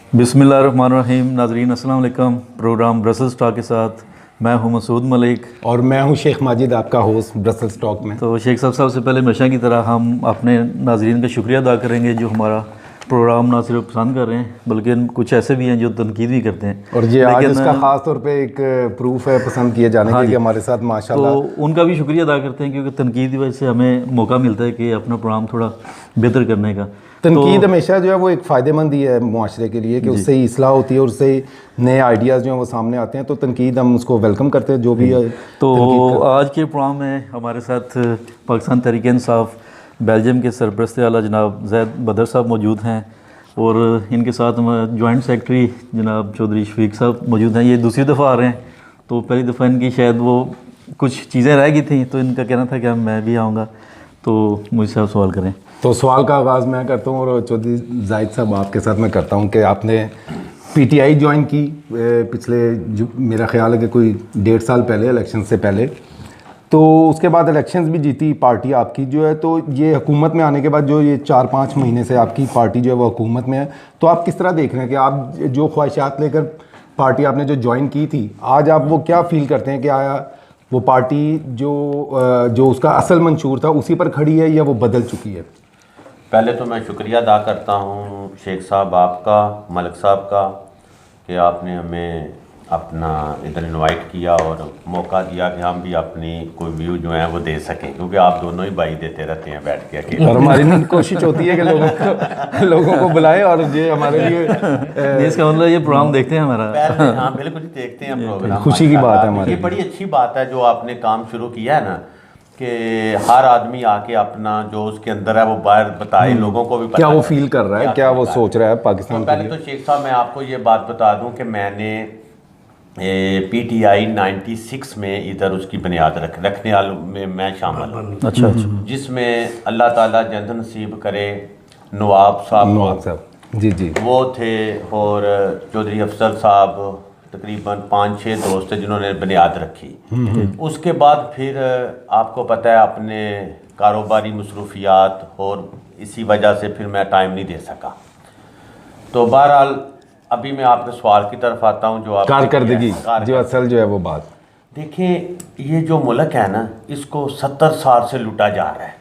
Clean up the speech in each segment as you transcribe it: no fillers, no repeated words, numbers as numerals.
बिस्मिल्लाहिर्रहमानिर्रहीम। नाज़रीन अस्सलाम वालेकुम। प्रोग्राम ब्रसल्स टॉक के साथ मैं हूं मसूद मलिक और मैं हूं शेख माजिद, आपका होस्ट ब्रसल्स टॉक में। तो शेख साहब सबसे पहले हमेशा की तरह हम अपने नाज़रीन का शुक्रिया अदा करेंगे जो हमारा प्रोग्राम ना सिर्फ पसंद कर रहे हैं बल्कि कुछ ऐसे भी हैं जो तनकीद भी करते हैं। और ये आज उसका ख़ास तौर पे एक प्रूफ है पसंद किए जाने के लिए हमारे साथ माशाल्लाह। तो उनका भी शुक्रिया अदा करते हैं क्योंकि तनकीद की वजह से हमें मौका मिलता है कि अपना प्रोग्राम थोड़ा बेहतर करने का। तनकीद हमेशा जो है वो एक फ़ायदेमंद ही है मुआशरे के लिए कि उससे ही इस्लाह होती है और उससे नए आइडियाज़ जो हैं वो सामने आते हैं। तो तनकीद हम उसको वेलकम करते हैं जो भी है। तो आज के प्रोग्राम में हमारे साथ पाकिस्तान तहरीक-ए-इंसाफ बेल्जियम के सरपरस्त आला जनाब ज़ैद बदर साहब मौजूद हैं और इनके साथ जॉइंट सेक्रेटरी जनाब चौधरी शफीक साहब मौजूद हैं। ये दूसरी दफ़ा आ रहे हैं, तो पहली दफ़ा इनकी शायद वो कुछ चीज़ें रह गई थी तो इनका कहना था कि मैं भी आऊँगा, तो मुझसे आप सवाल करें। तो सवाल का आगाज़ मैं करता हूँ और चौधरी जाहिद साहब आपके साथ मैं करता हूँ कि आपने पीटीआई ज्वाइन की पिछले जो मेरा ख्याल है कि कोई 1.5 साल पहले, इलेक्शन से पहले। तो उसके बाद इलेक्शंस भी जीती पार्टी आपकी जो है। तो ये हुकूमत में आने के बाद जो ये 4-5 महीने से आपकी पार्टी जो है वो हुकूमत में है, तो आप किस तरह देख रहे हैं कि आप जो ख्वाहिशात लेकर पार्टी आपने जो ज्वाइन की थी, आज आप वो क्या फ़ील करते हैं कि आया वो पार्टी जो उसका असल मंशूर था उसी पर खड़ी है या वो बदल चुकी है? पहले तो मैं शुक्रिया अदा करता हूँ शेख साहब आपका, मलिक साहब का, कि आपने हमें अपना इधर इनवाइट किया और मौका दिया कि हम भी अपनी कोई व्यू जो है वो दे सकें, क्योंकि आप दोनों ही भाई देते रहते हैं बैठ के अकेले। और हमारी कोशिश होती है कि लोगों को बुलाएं और ये हमारे लिए इसका मतलब ये प्रोग्राम देखते हैं हमारा। हाँ बिल्कुल देखते हैं प्रोग्राम, खुशी की बात है हमारे। ये बड़ी अच्छी बात है जो आपने काम शुरू किया है ना, कि हर आदमी आके अपना जो उसके अंदर है वो बाहर बताए, लोगों को भी पता क्या वो फील कर रहा है, क्या वो सोच रहा है पाकिस्तान के लिए। पहले तो शेख साहब मैं आपको ये बात बता दूं कि मैंने पीटीआई 96 में इधर उसकी बुनियाद रखने वालों में मैं शामिल हूँ। अच्छा, जिसमें अल्लाह ताला जन्नत नसीब करे नवाब साहब जी वो थे और चौधरी अफसर साहब, तकरीबन 5-6 दोस्त थे जिन्होंने बुनियाद रखी। उसके बाद फिर आपको पता है अपने कारोबारी मसरूफियात और इसी वजह से फिर मैं टाइम नहीं दे सका। तो बहरहाल अभी मैं आपके सवाल की तरफ आता हूँ जो आप कारकर्दगी जो असल जो है वो बात देखिए, ये जो मुल्क है ना इसको 70 साल से लूटा जा रहा है।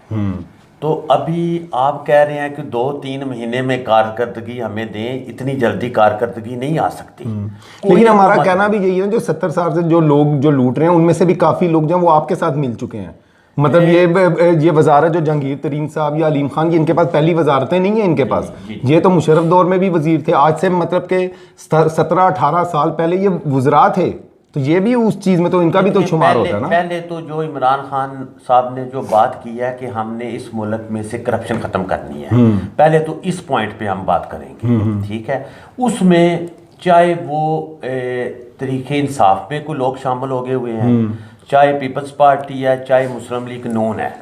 तो अभी आप कह रहे हैं कि 2-3 महीने में कारकर्दगी हमें दें, इतनी जल्दी कारकर्दगी नहीं आ सकती। लेकिन हमारा कहना भी यही है, जो 70 साल से जो लोग जो लूट रहे हैं उनमें से भी काफ़ी लोग जो हैं वो आपके साथ मिल चुके हैं। मतलब ये वजारत जो जहांगीर तरीन साहब या अलीम खान की, इनके पास पहली वजारतें नहीं है इनके पास। ये तो मुशर्रफ दौर में भी वजीर थे, आज से मतलब के 17-18 साल पहले ये वज़रा थे। तो ये भी उस चीज़ में तो इनका भी तो शुमार होता है ना। पहले तो जो इमरान खान साहब ने जो बात की है कि हमने इस मुल्क में से करप्शन ख़त्म करनी है, पहले तो इस पॉइंट पे हम बात करेंगे, ठीक है। उसमें चाहे वो तरीके इंसाफ में कोई लोग शामिल हो गए हुए हैं, चाहे पीपल्स पार्टी है, चाहे मुस्लिम लीग नून है,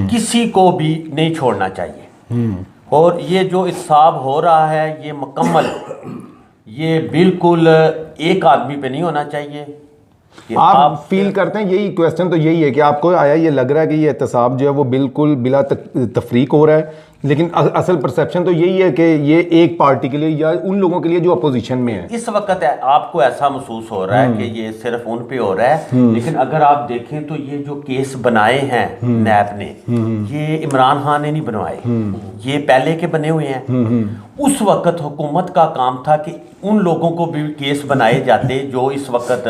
किसी को भी नहीं छोड़ना चाहिए। और ये जो इंसाफ हो रहा है ये मुकम्मल, ये बिल्कुल एक आदमी पे नहीं होना चाहिए। आप फील करते हैं, यही क्वेश्चन तो यही है कि आपको आया ये लग रहा है कि ये एहतसाब जो है वो बिल्कुल बिला तफरीक हो रहा है, लेकिन असल परसेप्शन तो यही है कि ये एक पार्टी के लिए या उन लोगों के लिए जो अपोजिशन में है। इस वक्त आपको ऐसा महसूस हो रहा है कि ये सिर्फ उन पे हो रहा है, लेकिन अगर आप देखें तो ये जो केस बनाए हैं नैब ने, ये इमरान खान ने नहीं बनवाए, ये पहले के बने हुए हैं। उस वक्त हुकूमत का काम था कि उन लोगों को भी केस बनाए जाते जो इस वक्त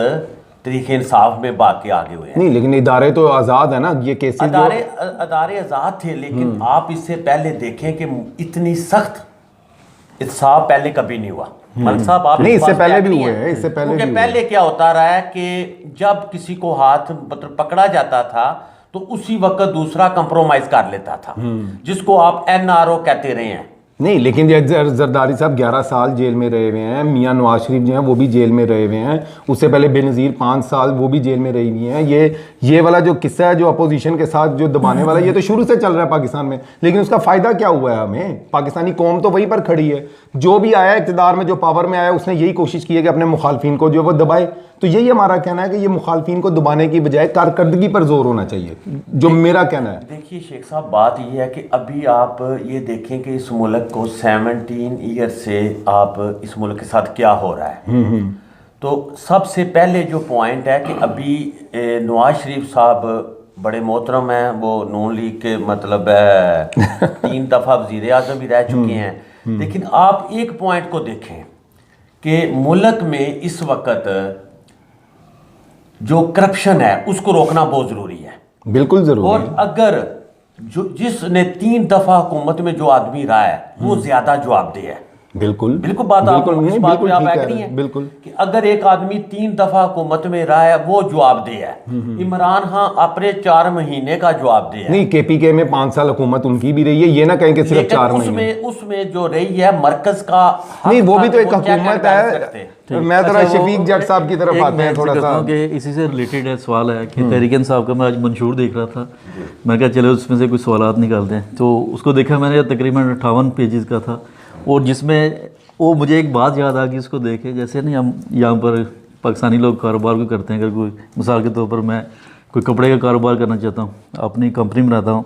तरीके इंसाफ में भाग के आगे हुए हैं। नहीं, लेकिन इदारे तो आज़ाद है ना, ये केसेस अदारे आज़ाद थे, लेकिन आप इससे पहले देखें कि इतनी सख्त इंसाफ पहले कभी नहीं हुआ। मलिक साहब आप नहीं, इससे पहले भी हुए हैं, इससे पहले भी पहले क्या होता रहा है कि जब किसी को हाथ मतलब पकड़ा जाता था तो उसी वक्त दूसरा कंप्रोमाइज कर लेता था, जिसको आप NRO कहते रहे हैं। नहीं, लेकिन जरदारी साहब 11 साल जेल में रहे हुए हैं, मियां नवाज शरीफ जो हैं वो भी जेल में रहे हुए हैं, उससे पहले बेनज़ीर 5 साल वो भी जेल में रही हुई हैं। ये वाला जो किस्सा है जो अपोजिशन के साथ जो दबाने वाला, ये तो शुरू से चल रहा है पाकिस्तान में, लेकिन उसका फ़ायदा क्या हुआ है हमें? पाकिस्तानी कौम तो वहीं पर खड़ी है। जो भी आया इक़्तिदार में, जो पावर में आया, उसने यही कोशिश की है कि अपने मुखालफिन को जो वो दबाए। तो यही हमारा कहना है कि ये मुखालफिन को दबाने की बजाय कारकर्दगी पर जोर होना चाहिए, जो मेरा कहना है। देखिए शेख साहब, बात ये है कि अभी आप ये देखें कि इस मुल्क को 17 ईयर से आप इस मुल्क के साथ क्या हो रहा है। तो सबसे पहले जो पॉइंट है कि अभी नवाज शरीफ साहब बड़े मोहतरम हैं, वो नून लीग के मतलब 3 दफ़ा वज़ीर आज़म भी रह चुके हैं। लेकिन आप एक पॉइंट को देखें कि मुल्क में इस वक्त जो करप्शन है उसको रोकना बहुत ज़रूरी है। बिल्कुल ज़रूरी और है। अगर जो जिसने 3 दफ़ा हुकूमत में जो आदमी रहा है वो ज़्यादा जवाबदेह है। बिल्कुल बिल्कुल बात बिल्कुल आप नहीं, इस बात बिल्कुल पे आप ठीक कह एग्री रहे हैं, हैं बिल्कुल। कि अगर एक आदमी 3 दफा हुकूमत में रहा है वो जवाबदेह है। इमरान खान अपने 4 महीने का जवाबदेह है। नहीं, केपीके में 5 साल हुकूमत उनकी भी रही है, ये ना कहें कि सिर्फ 4 महीने। उसमें जो रही है मरकज का नहीं, वो भी तो एक वो check and हुकूमत balance है। रखते हैं। मैं थोड़ा अच्छा, वो शफीक जट साहब की तरफ एक आते मैं हैं थोड़ा कहता सा। हूं कि इसी से रिलेटेड है सवाल है कि तहरीक इंसाफ का मैं आज मंशूर देख रहा था। मैं कहा चलो उसमें से कुछ सवालात निकालते हैं। तो उसको देखा मैंने, तकरीबन 58 पेजेस का था, और जिसमें वो मुझे एक बात याद आ गई उसको देखे। जैसे नहीं हम यहाँ पर पाकिस्तानी लोग कारोबार को करते हैं, अगर कोई मिसाल के तौर पर मैं कोई कपड़े का कारोबार करना चाहता हूँ, अपनी कंपनी बनाता हूँ,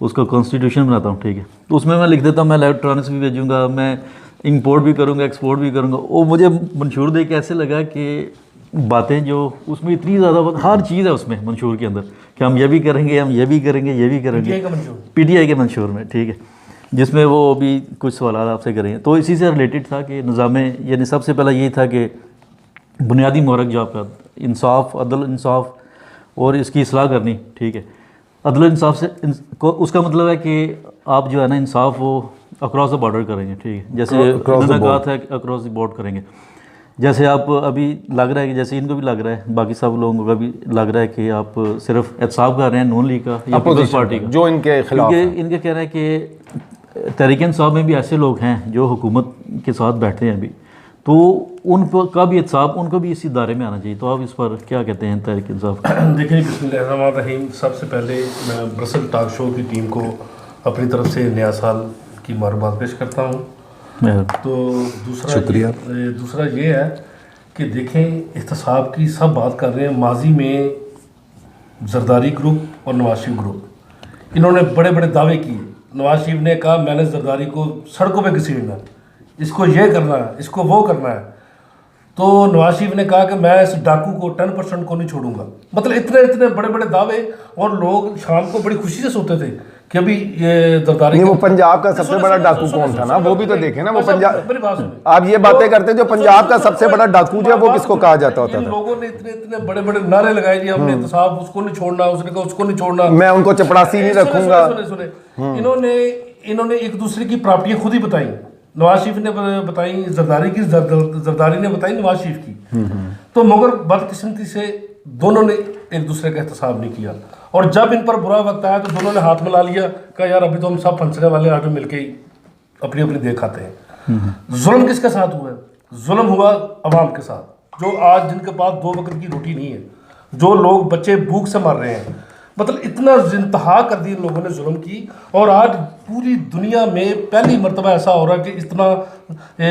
उसका कॉन्स्टिट्यूशन बनाता हूँ, ठीक है, तो उसमें मैं लिख देता हूँ मैं इलेक्ट्रॉनिक्स भी भेजूँगा, मैं इंपोर्ट भी करूँगा, एक्सपोर्ट भी करूँगा। वो मुझे मंशूर देख के ऐसे लगा कि बातें जो उसमें इतनी ज़्यादा हर चीज़ है उसमें मंशूर के अंदर कि हम ये भी करेंगे, हम ये भी करेंगे, ये भी करेंगे, PTI के मंशूर में, ठीक है, जिसमें वो अभी कुछ सवाल आपसे करेंगे। तो इसी से रिलेटेड था कि निज़ाम, यानी सबसे पहला ये था कि बुनियादी महरक जो आपका इंसाफ, अदल इंसाफ और इसकी इस्लाह करनी, ठीक है। अदल इंसाफ से उसका मतलब है कि आप जो है ना इंसाफ वो अक्रॉस द बॉर्डर करेंगे, ठीक है, जैसे उन्होंने कहा था अक्रॉस द बॉर्डर करेंगे। जैसे आप अभी लग रहा है कि जैसे इनको भी लग रहा है, बाकी सब लोगों को भी लग रहा है कि आप सिर्फ एहतसाब कर रहे हैं नून लीग का या पीपल्स पार्टी का, जो इनके खिलाफ है। इनके कहना है कि तहरीक इंसाफ में भी ऐसे लोग हैं जो हुकूमत के साथ बैठते हैं अभी, तो उन पर का भी एहतसाब, उनको भी इसी दायरे में आना चाहिए। तो आप इस पर क्या कहते हैं तहरीक इंसाफ? देखिए, बिस्मिल्लाहिर्रहमानिर्रहीम, सबसे पहले मैं ब्रसल टॉक शो की टीम को अपनी तरफ से नया साल की मुबारकबाद पेश करता हूँ। तो दूसरा ये है कि देखें, एहतसाब की सब बात कर रहे हैं। माजी में जरदारी ग्रुप और नवाज शरीफ ग्रुप, इन्होंने बड़े बड़े दावे किए। नवाज शरीफ ने कहा मैंने जरदारी को सड़कों पे घसीटना, इसको ये करना है, इसको वो करना है। तो नवाज शरीफ ने कहा कि मैं इस डाकू को 10% को नहीं छोड़ूंगा। मतलब इतने इतने बड़े बड़े दावे, और लोग शाम को बड़ी खुशी से सोते थे कि अभी ये जरदारी। नहीं, वो पंजाब का सबसे बड़ा डाकू कौन था ना, वो भी तो देखे ना। वो पंजाब, आप ये बातें करते हैं, जो पंजाब का सबसे बड़ा डाकू जो है वो किसको कहा जाता होता था? लोगों ने इतने इतने बड़े बड़े नारे लगाए जी, हमने एहतसाब उसको नहीं छोड़ना, उसने कहा उसको नहीं छोड़ना, मैं उनको चपड़ासी नहीं रखूंगा। सुने, इन्होंने एक दूसरे की प्रॉपर्टियां खुद ही बताई। नवाज शरीफ ने बताई जरदारी की, जरदारी ने बताई नवाज शरीफ की। तो मगर बदकिस्मती से दोनों ने एक दूसरे का एहतसाब नहीं किया, और जब इन पर बुरा वक्त आया तो दोनों ने हाथ मिला लिया, कहा यार अभी तो हम सब फंसने वाले, आज मिलके ही अपनी अपनी देख आते हैं। जुल्म किसके साथ हुआ है? जुल्म हुआ अवाम के साथ, जो आज जिनके पास 2 वक्त की रोटी नहीं है, जो लोग बच्चे भूख से मर रहे हैं। मतलब इतना इंतहा कर दी इन लोगों ने जुल्म की, और आज पूरी दुनिया में पहली मरतबा ऐसा हो रहा है कि इतना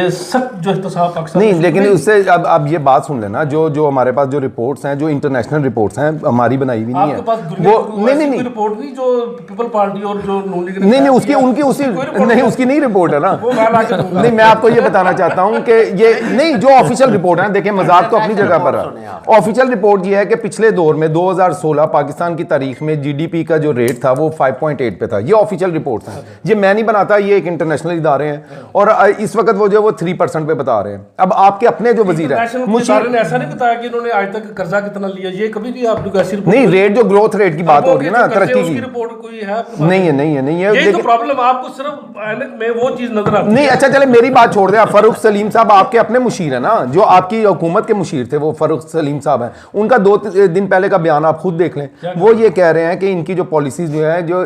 सख्त जो एहतसाब पाकिस्तान नहीं, लेकिन उससे अब आप ये बात सुन लेना, जो हमारे पास जो रिपोर्ट्स हैं, जो इंटरनेशनल रिपोर्ट्स हैं, हमारी बनाई हुई नहीं है। आपके पास वो नहीं रिपोर्ट नहीं जो पीपल पार्टी और जो नून लीग नहीं, उसकी उनकी उसी नहीं, उसकी नहीं रिपोर्ट है ना। नहीं, मैं आपको ये बताना चाहता हूँ कि ये नहीं, जो ऑफिशियल रिपोर्ट है, देखिए मजाक तो अपनी जगह पर है। ऑफिशियल रिपोर्ट ये है कि पिछले दौर में 2016 पाकिस्तान की तारीख में GDP का जो रेट था वो 5.8 पे था। ये ऑफिशियल रिपोर्ट है, ये मैं नहीं बनाता, ये एक इंटरनेशनल इदारे हैं, और इस वक्त वो जो है वो 3% पे बता रहे हैं। अब आपके अपने जो वजीर है, मुझे ऐसा नहीं बताया कि इन्होंने आज तक कर्जा कितना लिया, ये कभी भी आपको ऐसी नहीं, रेट जो ग्रोथ रेट की बात हो रही है ना, तरक्की की रिपोर्ट कोई है? नहीं है। यही तो प्रॉब्लम, आपको सिर्फ ऐनक में वो चीज नजर आती है। नहीं, अच्छा चले मेरी बात छोड़ दे। फारूक सलीम साहब आपके अपने मुशीर है ना, जो आपकी हुकूमत के मुशीर थे, वो फारूक सलीम साहब हैं। उनका 2 दिन पहले का बयान आप खुद देख लें। वो ये कह रहे हैं कि इनकी जो पॉलिसीज जो है, जो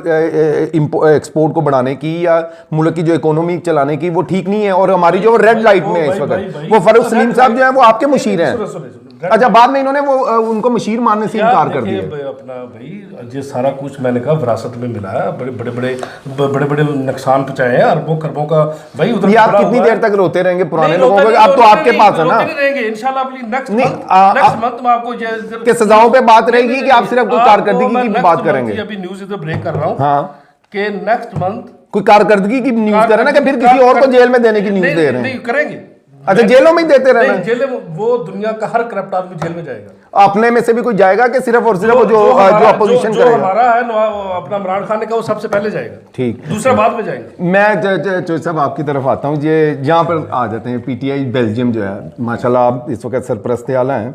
एक्सपोर्ट को बढ़ाने की या मुल्क की जो इकोनॉमी चलाने की, वो ठीक नहीं है, और हमारी जो रेड लाइट में है इस वक्त, वो फारूक सलीम साहब जो है वो आपके मुशीर हैं। अच्छा, बाद में इन्होंने वो उनको मशीर मानने से इनकार कर दिया। अपना भाई ये सारा कुछ मैंने कहा विरासत में मिला है, बड़े बड़े नुकसान पहुंचाए हैं, अरबों खरबों का भाई उधर। ये आप कितनी देर तक रोते रहेंगे पुराने लोगों को? अब तो आपके पास है ना, इंशाल्लाह नेक्स्ट मंथ मैं आपको कि सजाओं पे बात रहेगी कि आप सिर्फ कारकर्दगी की बात करेंगे? अभी न्यूज इधर ब्रेक कर रहा हूँ हाँ, कि नेक्स्ट मंथ कोई कारकर्दगी की न्यूज करे ना, कि फिर किसी और को जेल में देने की न्यूज दे रहे हैं? नहीं करेंगे। अच्छा, जेलों में ही देते रहना? जेल में वो दुनिया का हर करप्ट आदमी जेल में जाएगा। अपने में से भी कोई जाएगा कि सिर्फ और सिर्फ जो अपोजिशन करेगा? हमारा है अपना इमरान खान ने कहा वो सबसे पहले जाएगा, ठीक, दूसरा बाद में जाएंगे। मैं चौधरी साहब आपकी तरफ आता हूँ। ये यहाँ पर आ जाते हैं पीटीआई बेल्जियम जो है, माशाल्लाह आप इस वक्त सरपरस्त आला हैं।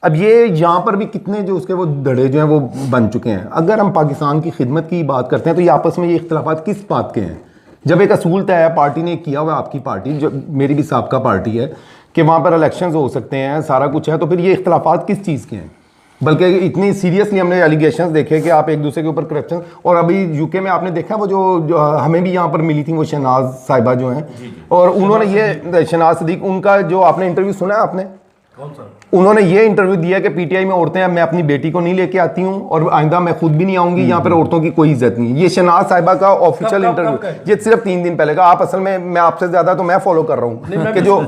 अब ये यहाँ पर भी कितने जो उसके वो धड़े जो हैं वो बन चुके हैं। अगर हम पाकिस्तान की खिदमत की बात करते हैं तो ये आपस में ये इख्तलाफात किस बात के हैं? जब एक असूल तय है, पार्टी ने किया हुआ, आपकी पार्टी जो मेरी भी साबका पार्टी है, कि वहाँ पर इलेक्शंस हो सकते हैं, सारा कुछ है, तो फिर ये इख्तलाफात किस चीज़ के हैं? बल्कि इतनी सीरियसली हमने एलिगेशंस देखे कि आप एक दूसरे के ऊपर करप्शन, और अभी यूके में आपने देखा वो जो हमें भी यहाँ पर मिली थी, वो शहनाज साहिबा जो हैं, और उन्होंने ये शहनाज सदीक, उनका जो आपने इंटरव्यू सुना है आपने? कौन सा? उन्होंने ये इंटरव्यू दिया कि पीटीआई में औरतें हैं, मैं अपनी बेटी को नहीं लेके आती हूँ और आइंदा मैं खुद भी नहीं आऊंगी, यहाँ पर औरतों की कोई इज्जत नहीं है। ये शहनाज साहिबा का ऑफिशियल इंटरव्यू, ये सिर्फ 3 दिन पहले का। आप असल में, मैं आपसे ज्यादा तो मैं फॉलो कर रहा हूँ कि जो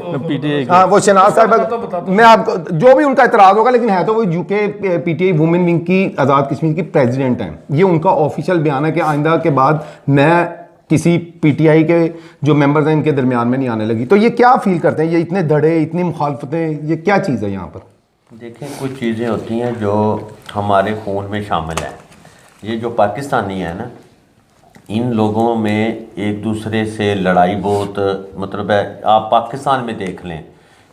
हाँ वो शहनाज साहिबा, मैं आपको जो भी उनका इतराज होगा, लेकिन है तो वो यूके पीटीआई वुमेन विंग की, आज़ाद कश्मीर की प्रेसिडेंट हैं। ये उनका ऑफिशियल बयान है कि आइंदा के बाद मैं किसी पीटीआई के जो मेंबर्स हैं इनके दरमियान में नहीं आने लगी। तो ये क्या फील करते हैं? ये इतने धड़े, इतनी मुखालफतें, ये क्या चीज़ है यहाँ पर? देखें, कुछ चीज़ें होती हैं जो हमारे खून में शामिल हैं। ये जो पाकिस्तानी है ना, इन लोगों में एक दूसरे से लड़ाई बहुत, मतलब है, आप पाकिस्तान में देख लें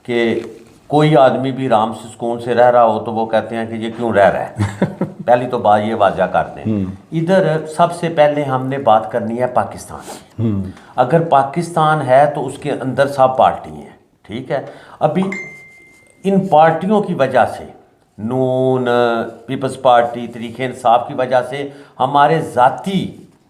कि कोई आदमी भी राम से सुकून से रह रहा हो तो वो कहते हैं कि ये क्यों रह रहा है। पहली तो बात ये वाजा कर दें। इधर सबसे पहले हमने बात करनी है पाकिस्तान। अगर पाकिस्तान है तो उसके अंदर सब पार्टी हैं, ठीक है। अभी इन पार्टियों की वजह से, नून, पीपल्स पार्टी, तरीके इंसाफ की वजह से हमारे ज़ाती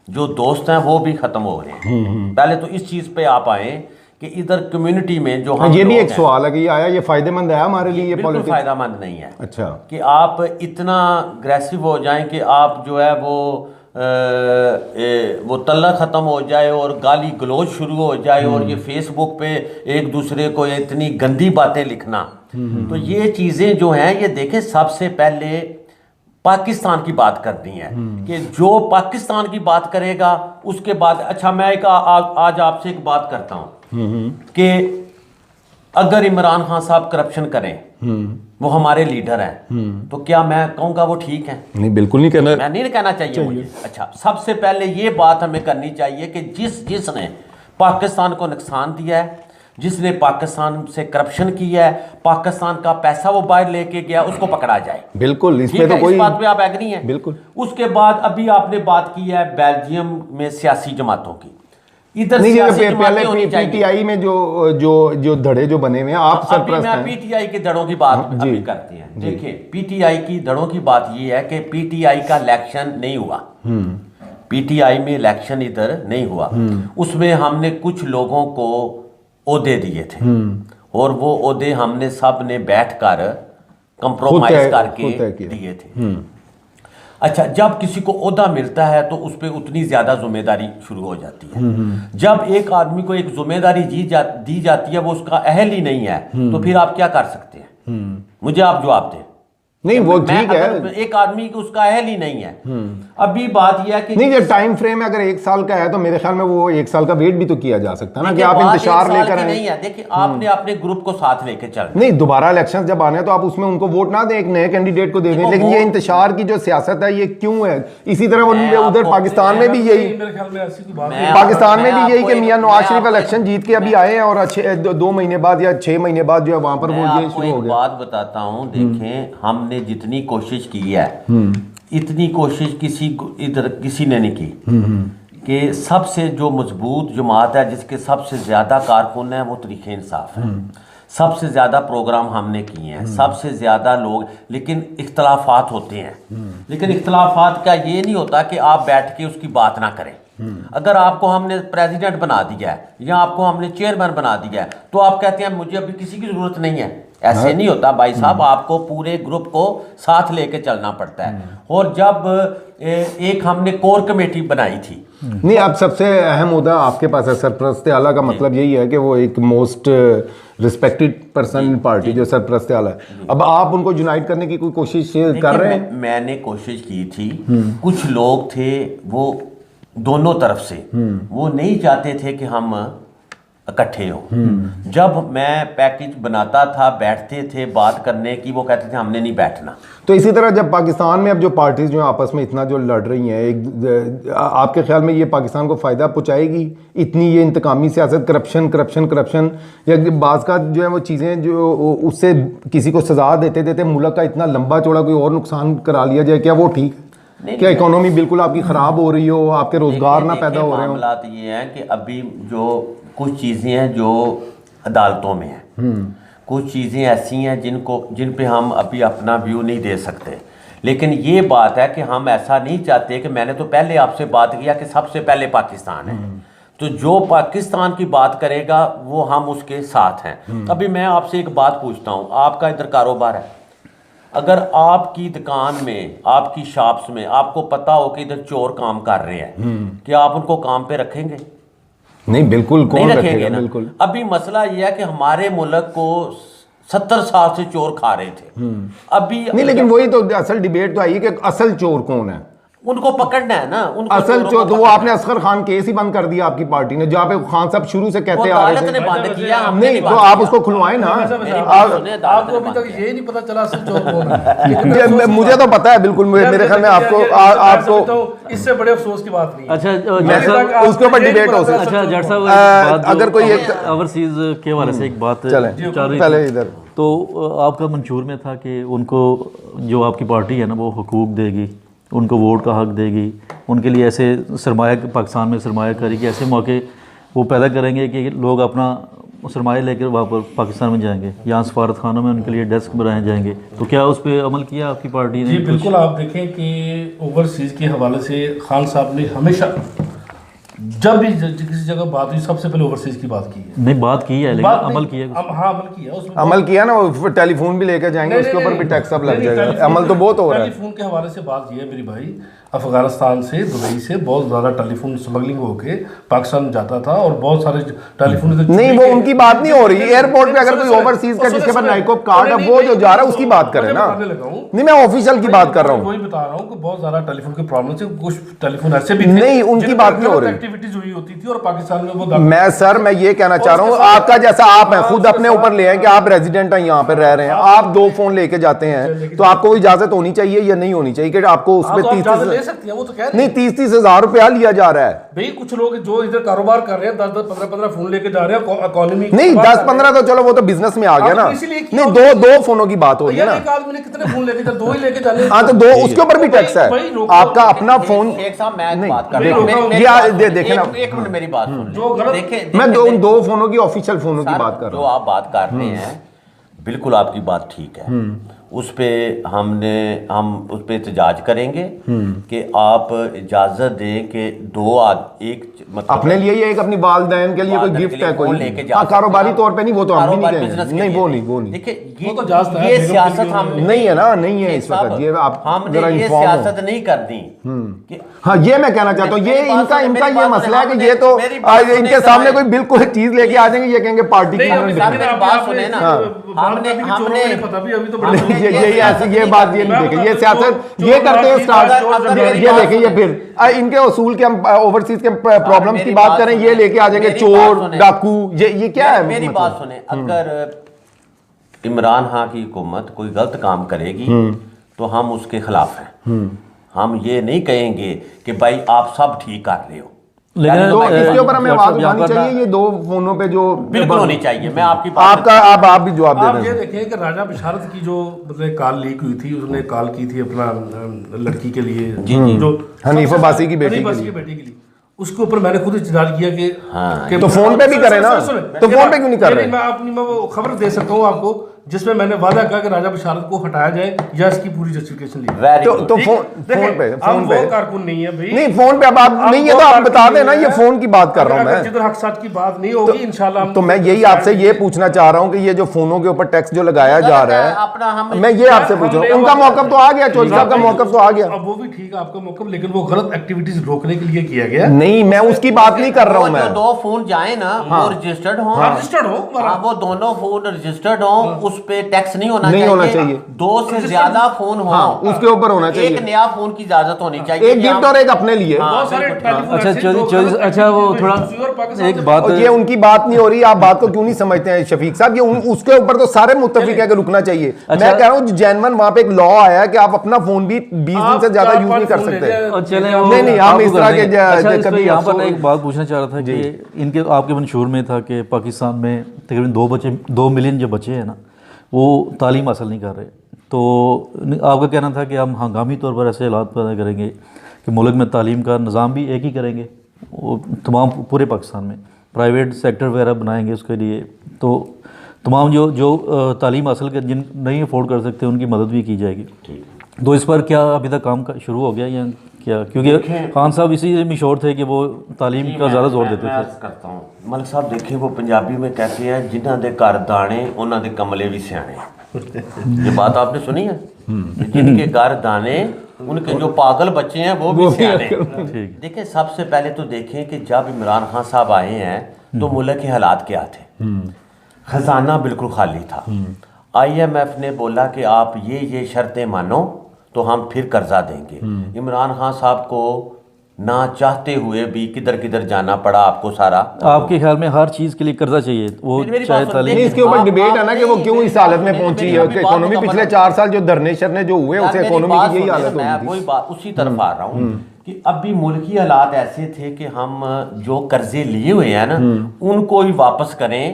जो दोस्त हैं वो भी ख़त्म हो रहे हैं। पहले तो इस चीज़ पे आप आए कि इधर कम्युनिटी में जो हम, ये भी एक सवाल है कि ये आया, ये फायदेमंद है हमारे लिए? ये बिल्कुल फ़ायदेमंद नहीं है। अच्छा, कि आप इतना अग्रेसिव हो जाएं कि आप जो है वो तल्ला ख़त्म हो जाए और गाली गलोच शुरू हो जाए, और ये फेसबुक पे एक दूसरे को इतनी गंदी बातें लिखना। तो ये चीज़ें जो हैं, ये देखें, सबसे पहले पाकिस्तान की बात करनी है कि जो पाकिस्तान की बात करेगा उसके बाद। अच्छा, मैं एक आज आपसे एक बात करता हूँ कि अगर इमरान खान साहब करप्शन करें, वो हमारे लीडर हैं, तो क्या मैं कहूँगा वो ठीक है? नहीं, बिल्कुल नहीं कहना, मैं नहीं कहना चाहिए मुझे। अच्छा, सबसे पहले ये बात हमें करनी चाहिए कि जिसने पाकिस्तान को नुकसान दिया है, जिसने पाकिस्तान से करप्शन किया है, पाकिस्तान का पैसा वो बाहर लेके गया, उसको पकड़ा जाए। बिल्कुल, इसमें तो इस कोई बात पे आप एग्री हैं? बिल्कुल। उसके बाद अभी आपने बात की है बेल्जियम में सियासी जमातों की। इधर नहीं, सियासी पहले जमातें होनी चाहिए। पीटीआई में जो धड़े जो बने हुए हैं, आप सरपरस्त हैं। पीटीआई के धड़ों की बात अभी करते हैं। देखिए, पीटीआई की धड़ों की बात ये है कि पीटीआई का इलेक्शन नहीं हुआ। पीटीआई में इलेक्शन इधर नहीं हुआ। उसमें हमने कुछ लोगों को ओहदे दिए थे, और वो ओहदे हमने सब ने बैठकर कंप्रोमाइज करके दिए थे। अच्छा, जब किसी को ओहदा मिलता है तो उस पर उतनी ज्यादा जिम्मेदारी शुरू हो जाती है। जब एक आदमी को एक जिम्मेदारी दी जाती है, वो उसका अहल ही नहीं है, तो फिर आप क्या कर सकते हैं? मुझे आप जवाब दें। नहीं, वो ठीक है, एक आदमी को उसका अहल ही नहीं है। अभी बात यह है कि नहीं, जो टाइम फ्रेम है, अगर 1 साल का है तो मेरे ख्याल में वो 1 साल का वेट भी तो किया जा सकता है ना, कि आप इंतजार लेकर आए। नहीं है, देखिए, आपने अपने ग्रुप को साथ लेके चल, नहीं, दोबारा इलेक्शन जब आने तो आप उसमें उनको वोट ना दें, एक नए कैंडिडेट को दे दें। लेकिन ये इंतजार की जो सियासत है, ये क्यों है? इसी तरह उधर पाकिस्तान में भी यही, पाकिस्तान में भी यही कि मियां नवाज शरीफ इलेक्शन जीत के अभी आए हैं और अच्छे 2 महीने बाद या 6 महीने बाद जो है वहां पर वो ये शुरू हो गया। बात बताता हूँ, देखें, हमने जितनी कोशिश की है, इतनी कोशिश किसी ने नहीं की कि सबसे जो मजबूत जमात है, जिसके सबसे ज्यादा कारकुन है, वो तरीके इंसाफ है। सबसे ज्यादा प्रोग्राम हमने किए हैं, सबसे ज्यादा लोग, लेकिन इख्तलाफात होते हैं। लेकिन इख्तलाफात का ये नहीं होता कि आप बैठ के उसकी बात ना करें। अगर आपको हमने प्रेसिडेंट बना दिया है या आपको हमने चेयरमैन बना दिया है, तो आप कहते हैं मुझे अभी किसी की जरूरत नहीं है। ऐसे नहीं होता भाई साहब, आपको पूरे ग्रुप को साथ लेके चलना पड़ता है। और जब एक हमने कोर कमेटी बनाई थी, नहीं, अब सबसे अहम मुद्दा आपके पास है। सरपरस्त आला का मतलब यही है कि वो एक most respected person in party, जो सरपरस्त आला है। अब आप उनको यूनाइट करने की कोई कोशिश कर रहे हैं? मैंने कोशिश की थी, कुछ लोग थे वो दोनों तरफ से, वो नहीं चाहते थे कि हम इकट्ठे हो। जब मैं पैकेज बनाता था, बैठते थे बात करने की, वो कहते थे हमने नहीं बैठना। तो इसी तरह जब पाकिस्तान में अब जो पार्टीज जो आपस में इतना जो लड़ रही हैं, आपके ख्याल में ये पाकिस्तान को फ़ायदा पहुंचाएगी? इतनी ये इंतकामी सियासत, करप्शन करप्शन करप्शन, या बाज़ का जो है वो चीज़ें जो उससे किसी को सजा देते देते मुल्क का इतना लंबा चौड़ा कोई और नुकसान करा लिया जाए, क्या वो ठीक है? क्या इकोनॉमी बिल्कुल आपकी ख़राब हो रही हो, आपके रोज़गार ना पैदा हो रहे हो? मामलात ये हैं कि अभी जो कुछ चीज़ें हैं जो अदालतों में हैं, कुछ चीज़ें ऐसी हैं जिन पे हम अभी अपना व्यू नहीं दे सकते। लेकिन ये बात है कि हम ऐसा नहीं चाहते कि मैंने तो पहले आपसे बात किया कि सबसे पहले पाकिस्तान है, तो जो पाकिस्तान की बात करेगा वो हम उसके साथ हैं। अभी मैं आपसे एक बात पूछता हूँ, आपका इधर कारोबार है, अगर आपकी दुकान में, आपकी शॉप्स में आपको पता हो कि इधर चोर काम कर रहे हैं, क्या आप उनको काम पे रखेंगे? नहीं, बिल्कुल, कौन नहीं रखेगा? ना। बिल्कुल। अभी मसला यह है कि हमारे मुल्क को 70 साल से चोर खा रहे थे। अभी नहीं, लेकिन वही तो असल डिबेट तो आई है कि असल चोर कौन है, उनको पकड़ना है ना। उनको असल चोर तो वो आपने असगर खान केस ही बंद कर दिया आपकी पार्टी ने, जहाँ पे खान साहब शुरू से कहते आ रहे थे। बंद किया हमने, नहीं, तो आप उसको खुलवाएं ना। आपको अभी तक ये नहीं पता चला असल चोर कौन है? मुझे तो पता है बिल्कुल, मेरे ख्याल में आपको इससे बड़े अफसोस की बात नहीं है। अच्छा, उसके ऊपर डिबेट हो सकती है। अच्छा जट साहब, अगर कोई एक ओवरसीज के हवाले से एक बात चले पहले इधर, तो आपका मंशूर में था कि उनको जो आपकी पार्टी है ना वो हुकूक देगी, उनको वोट का हक देगी, उनके लिए ऐसे सरमाया, पाकिस्तान में सरमायाकारी के ऐसे मौके वो पैदा करेंगे कि लोग अपना सरमाया लेकर वहाँ पर पाकिस्तान में जाएंगे, यहाँ सफारत खानों में उनके लिए डेस्क बनाए जाएंगे। तो क्या उस पर अमल किया आपकी पार्टी ने? जी बिल्कुल। आप देखें कि ओवरसीज़ के हवाले से खान साहब ने हमेशा जब भी किसी जगह बात हुई सबसे पहले ओवरसीज की बात की है। नहीं, बात की है लेकिन अमल किया है? हाँ, अमल किया उसमें, अमल किया ना। वो टेलीफोन भी लेकर जाएंगे, उसके ऊपर भी टैक्स अब लग जाएगा। अमल तो बहुत हो रहा है। टेलीफोन के हवाले से बात ये है मेरी भाई, अफगानिस्तान से, दुबई से बहुत ज़्यादा टेलीफोन स्मगलिंग होके पाकिस्तान जाता था और बहुत सारे टेलीफोन नहीं, वो उनकी बात नहीं हो रही। एयरपोर्ट पे अगर कोई ओवरसीज का जिसके पास नाइकोप कार्ड है वो जो जा रहा है उसकी बात करें ना। नहीं, मैं ऑफिशियल की बात कर रहा हूँ। वही बता रहा हूँ कि बहुत ज़्यादा टेलीफोन के प्रॉब्लम से कुछ टेलीफोन ऐसे भी नहीं, उनकी बात नहीं हो रही। एक्टिविटीज हुई होती थी और पाकिस्तान में वो मैं ये कहना चाह रहा हूँ, आपका जैसा आप हैं खुद अपने ऊपर ले हैं कि आप रेजिडेंट हैं, यहाँ पे रह रहे हैं, आप 2 फोन लेके जाते हैं, तो आपको इजाजत होनी चाहिए या नहीं होनी चाहिए कि आपको उसमें 30-30 हज़ार रुपया लिया जा रहा है? भाई कुछ लोग जो इधर कारोबार कर रहे हैं 10-10, 15-15 फोन लेके जा रहे हैं, इकोनॉमी नहीं 10-15 तो चलो वो तो बिजनेस में आ गया ना। नहीं, दो फोनों की बात हो रही है ना। एक आदमी ने कितने फोन लेके जा, 2 ही लेके जाने। हाँ, तो 2 उसके ऊपर भी टैक्स है। आपका अपना फोन एक साहब मैं बात कर देखे ना, एक मिनट मेरी बात सुन जो गलत, देखें मैं 2 फोनों की ऑफिशियल फोनों की बात कर रहा हूँ। जो आप बात कर रहे हैं बिल्कुल आपकी बात ठीक है। उस पे हम उस पे एहतजाज करेंगे कि आप इजाजत दें कि 2 एक मतलब अपने लिए ये एक अपनी वालिदैन के लिए कोई गिफ्ट है कोई लेके कारोबारी तौर पे नहीं, वो तो हम भी नहीं कहेंगे। नहीं, वो नहीं देखिए ये सियासत हम नहीं है ना, नहीं है इस वक्त। ये आप हमने ये सियासत नहीं करनी। हाँ, ये मैं कहना चाहता हूँ, ये इनका ये मसला है कि ये तो इनके सामने कोई बिल्कुल चीज लेके आ जाएंगे, ये कहेंगे पार्टी की। बात सुने ना, हमने पता भी अभी तो ये बात ये नहीं देखें, ये सियासत ये करते हैं स्टार्ट। ये देखें, ये फिर इनके उसूल के हम ओवरसीज के प्रॉब्लम्स की बात करें, ये लेके आ जाएंगे चोर डाकू। ये क्या है? मेरी बात सुने, अगर इमरान खान की हुकूमत कोई गलत काम करेगी तो हम उसके खिलाफ हैं। हम ये नहीं कहेंगे कि भाई आप सब ठीक कर रहे हो, लेकिन तो इसके ऊपर हमें आवाज उठानी चाहिए। ये 2 फोनों पे जो बिल्कुल होनी चाहिए। मैं आपकी आप भी जवाब दे आप दें। ये देखिए कि राजा बिशारत की जो मतलब कॉल लीक हुई थी, उसने कॉल की थी अपना लड़की के लिए, जो हनीफ अब्बासी की बेटी के लिए, उसके ऊपर मैंने खुद इजहार किया कि तो फोन पे भी करें ना, तो फोन पे क्यों नहीं कर रहे? मैं वो खबर दे सकता हूँ आपको जिसमें मैंने वादा किया कि राजा बशारत को हटाया जाए या इसकी पूरी जस्टिफिकेशन ली। वेरी तो गुड। फोन पे कारकुन नहीं है भाई, नहीं, फोन पे अब आप नहीं है तो आप बता देना, ये फोन की बात कर रहा हूँ मैं। जिधर हक साथ की बात नहीं होगी इंशाल्लाह। तो मैं यही आपसे ये पूछना चाह रहा हूँ कि ये जो फोनों के ऊपर टैक्स जो लगाया जा रहा अपना है, हम मैं ये आपसे पूछ रहा हूँ, उनका मौकफ तो आ गया, चौधरी साहब का मौकफ तो आ गया। अब वो भी ठीक है आपका मौकफ, लेकिन वो गलत एक्टिविटीज रोकने के लिए किया गया। नहीं, मैं उसकी बात नहीं कर रहा हूँ। मैं 2 फोन जाए ना वो रजिस्टर्ड हो, रजिस्टर्ड हो, वो दोनों फोन रजिस्टर्ड हो, उस पे टैक्स नहीं होना चाहिए। 2 से ज्यादा फोन हो, उसके ऊपर होना चाहिए। एक नया फोन की इजाजत होनी चाहिए, एक गिफ्ट और एक अपने लिए। बहुत सारे टेलीफोन अच्छा ऐसे जो चौधरी, गलत अच्छा वो activities थोड़ा दूसरी और पाकिस्तान एक से- बात, और ये उनकी बात नहीं हो रही, आप बात को क्यों नहीं समझते हैं शफीक साहब? ये उसके ऊपर तो सारे मुत्तफिक है कि रुकना चाहिए। मैं कह रहा हूँ जेन्युइन वहाँ पे एक लॉ आया है कि आप अपना फोन भी 20 दिन से ज्यादा यूज नहीं कर सकते। और चले नहीं, हम इस तरह के अच्छा, कभी यहाँ पर मैं एक बात पूछना चाह रहा था कि इनके आपके मंशूर में था कि पाकिस्तान में तकरीबन 2 मिलियन जो बच्चे हैं ना वो तालीम हासिल नहीं कर रहे, तो आपका कहना था कि हम हंगामी तौर पर ऐसे हालात पैदा करेंगे कि मुल्क में तालीम का निज़ाम भी एक ही करेंगे, वो तमाम पूरे पाकिस्तान में प्राइवेट सेक्टर वगैरह बनाएंगे उसके लिए, तो तमाम जो तालीम हासिल कर जिन नहीं अफोर्ड कर सकते उनकी मदद भी की जाएगी। तो इस पर क्या अभी तक काम शुरू हो गया या क्या? क्योंकि खान साहब इसी में शोर थे कि वो तालीम का ज़्यादा जोर देते थे। करता हूँ मलिक साहब, देखिए वो पंजाबी में कहते हैं जिन्हां दे घर दाने उन्हां दे कमले भी सियाने। ये बात आपने सुनी है? जिनके घर दाने उनके जो पागल बच्चे हैं वो भी सियाने। देखिए सबसे पहले तो देखें कि जब इमरान खान साहब आए हैं तो मुल्क के हालात क्या थे। खजाना बिल्कुल खाली था। IMF ने बोला कि आप ये शर्तें मानो तो हम फिर कर्जा देंगे। इमरान खान साहब को ना चाहते हुए भी किधर किधर जाना पड़ा आपको सारा। आपके ख्याल में हर चीज़ के लिए कर्जा चाहिए, वो मेरी चाहे बात सुन, तालीम। नहीं, इसके ऊपर डिबेट है ना कि वो क्यों इस हालत में पहुंची है। इकोनॉमी पिछले 4 साल जो धरने शरने जो हुए उसे इकोनॉमी की यही हालत मैं हुई थी। वही बात उसी तरफ आ रहा हूँ कि अभी मुल्की हालात ऐसे थे कि हम जो कर्जे लिए हुए हैं ना उनको ही वापस करें।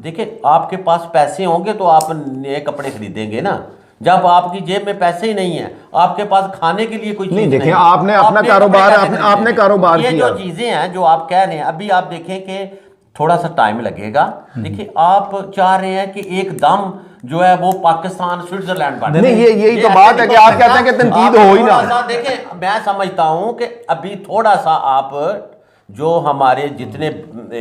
देखिए आपके पास पैसे होंगे तो आप नए कपड़े खरीदेंगे ना, जब आपकी जेब में पैसे ही नहीं है, आपके पास खाने के लिए कोई चीज नहीं, नहीं, देखिए आपने अपना आपने कारोबार कपड़े कैसे आपने खरीदेंगे? कारोबार ये किया। जो चीजें हैं जो आप कह रहे हैं, अभी आप देखें कि थोड़ा सा टाइम लगेगा। देखिए आप चाह रहे हैं कि एकदम जो है वो पाकिस्तान स्विट्जरलैंड बने। नहीं, यही तो बात है कि आप कहते हैं कि तनकीद हो ही ना। देखें मैं समझता हूं कि अभी थोड़ा सा आप जो हमारे जितने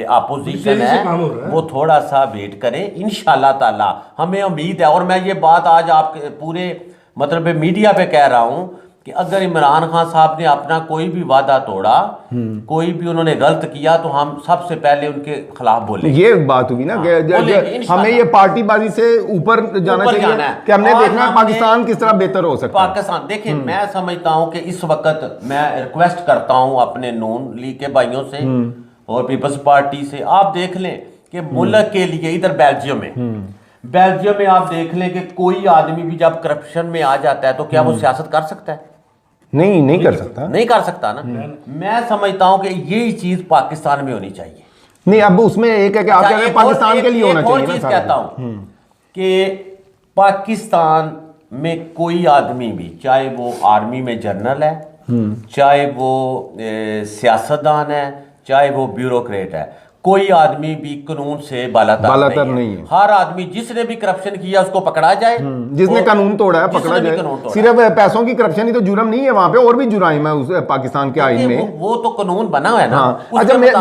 अपोजिशन तेजी से है काम हो रहा है। वो थोड़ा सा वेट करें, इंशाल्लाह ताला हमें उम्मीद है। और मैं ये बात आज आपके पूरे मतलब मीडिया पे कह रहा हूं कि अगर इमरान खान साहब ने अपना कोई भी वादा तोड़ा, कोई भी उन्होंने गलत किया तो हम सबसे पहले उनके खिलाफ बोले। ये बात हुई ना कि बोलेंगे, इंशाल्लाह। हमें ये पार्टीबाजी से ऊपर जाना ऊपर चाहिए जाना है। कि हमने और देखना है हमने पाकिस्तान किस तरह बेहतर हो सकता है। पाकिस्तान देखिए मैं समझता हूं कि इस वक्त मैं रिक्वेस्ट करता हूं अपने नून लीग के भाइयों से और पीपल्स पार्टी से, आप देख लें कि मुल्क के लिए इधर बेल्जियम में आप देख लें कि कोई आदमी भी जब करप्शन में आ जाता है तो क्या वो सियासत कर सकता है? नहीं कर सकता। नहीं कर सकता ना। मैं समझता हूं कि यही चीज पाकिस्तान में होनी चाहिए। नहीं, अब उसमें एक है कि आप कह रहे हैं पाकिस्तान के लिए होना चाहिए ना। चीज कहता हूं कि पाकिस्तान में कोई आदमी भी, चाहे वो आर्मी में जनरल है, चाहे वो सियासतदान है, चाहे वो ब्यूरोक्रेट है, कोई आदमी भी कानून से बालातर नहीं है। हर आदमी जिसने भी करप्शन किया उसको पकड़ा जाए, जिसने कानून तोड़ा है पकड़ा जाए। सिर्फ पैसों की करप्शन ही तो जुर्म नहीं है, वहां पे और भी जुराइम है उस पाकिस्तान के आईन में। वो तो कानून बना हुआ है ना। अच्छा, मैं